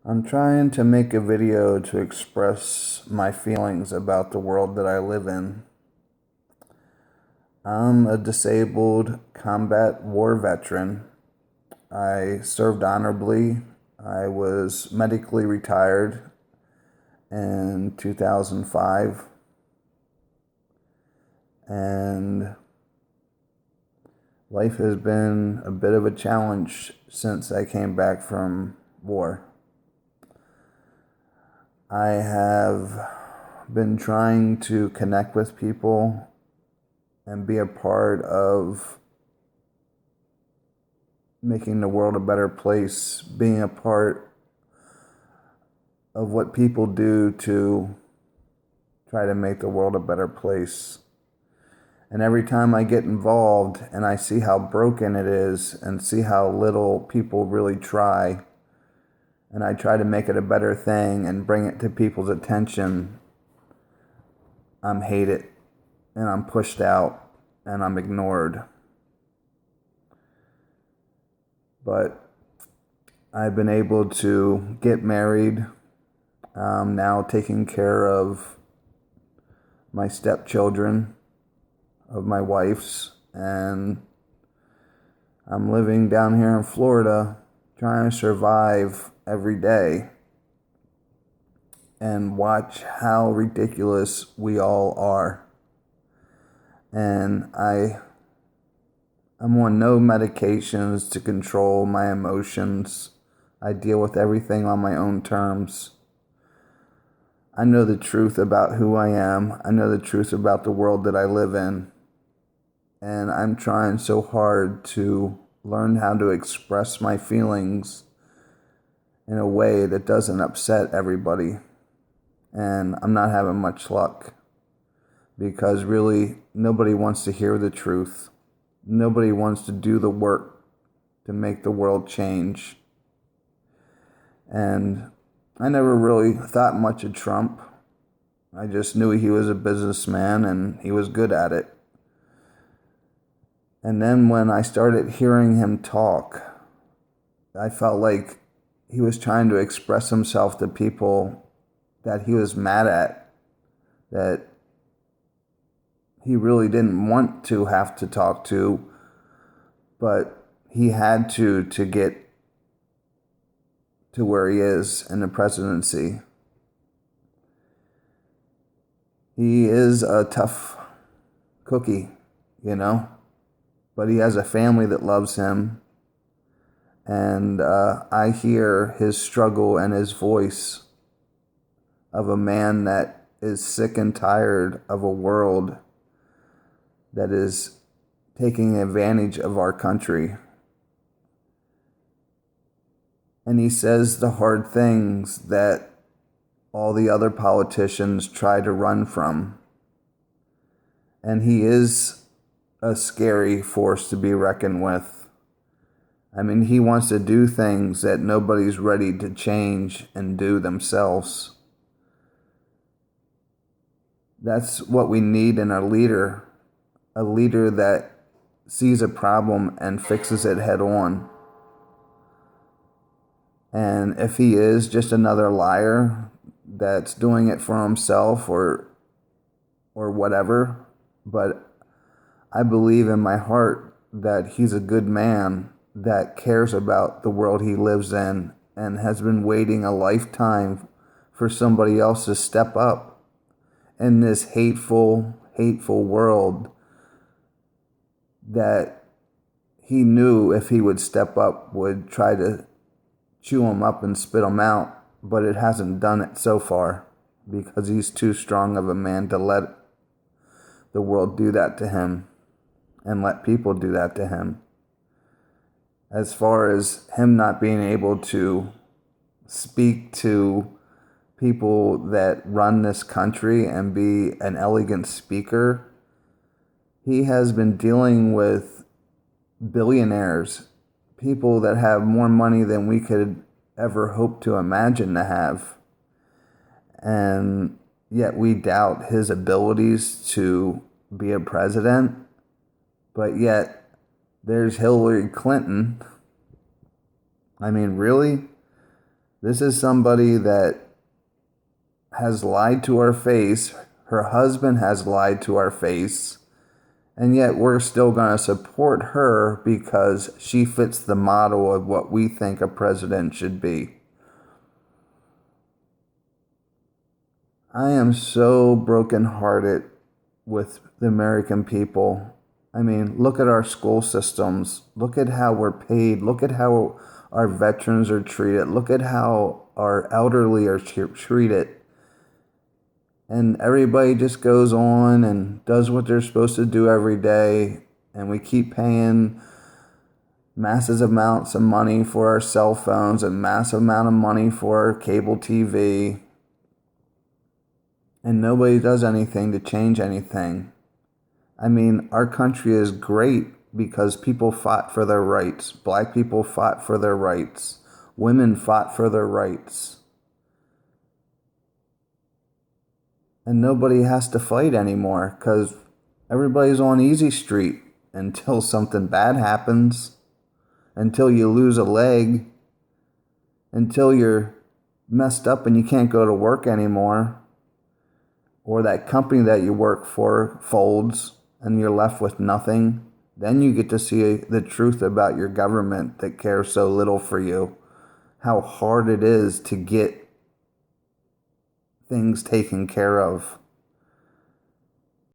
I'm trying to make a video to express my feelings about the world that I live in. I'm a disabled combat war veteran. I served honorably. I was medically retired in 2005, and life has been a bit of a challenge since I came back from war. I have been trying to connect with people and be a part of making the world a better place, being a part of what people do to try to make the world a better place. And every time I get involved and I see how broken it is and see how little people really try, and I try to make it a better thing and bring it to people's attention, I'm hated and I'm pushed out and I'm ignored. But I've been able to get married. I'm now taking care of my stepchildren, of my wife's, and I'm living down here in Florida trying to survive every day and watch how ridiculous we all are. And I'm on no medications to control my emotions. I deal with everything on my own terms. I know the truth about who I am. I know the truth about the world that I live in. And I'm trying so hard to learn how to express my feelings in a way that doesn't upset everybody. And I'm not having much luck because really nobody wants to hear the truth. Nobody wants to do the work to make the world change. And I never really thought much of Trump. I just knew he was a businessman and he was good at it. And then when I started hearing him talk, I felt like he was trying to express himself to people that he was mad at, that he really didn't want to have to talk to, but he had to get to where he is in the presidency. He is a tough cookie, but he has a family that loves him. And I hear his struggle and his voice of a man that is sick and tired of a world that is taking advantage of our country. And he says the hard things that all the other politicians try to run from. And he is a scary force to be reckoned with. I mean, he wants to do things that nobody's ready to change and do themselves. That's what we need in a leader that sees a problem and fixes it head on. And if he is just another liar that's doing it for himself or whatever, but I believe in my heart that he's a good man that cares about the world he lives in and has been waiting a lifetime for somebody else to step up in this hateful world that he knew if he would step up would try to chew him up and spit him out, but it hasn't done it so far because he's too strong of a man to let the world do that to him and let people do that to him. As far as him not being able to speak to people that run this country and be an elegant speaker, he has been dealing with billionaires, people that have more money than we could ever hope to imagine to have. And yet we doubt his abilities to be a president. But yet there's Hillary Clinton. I mean, really? This is somebody that has lied to our face. Her husband has lied to our face. And yet we're still going to support her because she fits the model of what we think a president should be. I am so brokenhearted with the American people. I mean, look at our school systems. Look at how we're paid. Look at how our veterans are treated. Look at how our elderly are treated. And everybody just goes on and does what they're supposed to do every day. And we keep paying massive amounts of money for our cell phones and massive amount of money for our cable TV. And nobody does anything to change anything. I mean, our country is great because people fought for their rights. Black people fought for their rights. Women fought for their rights. And nobody has to fight anymore because everybody's on easy street until something bad happens, until you lose a leg, until you're messed up and you can't go to work anymore, or that company that you work for folds and you're left with nothing. Then you get to see the truth about your government that cares so little for you, how hard it is to get things taken care of.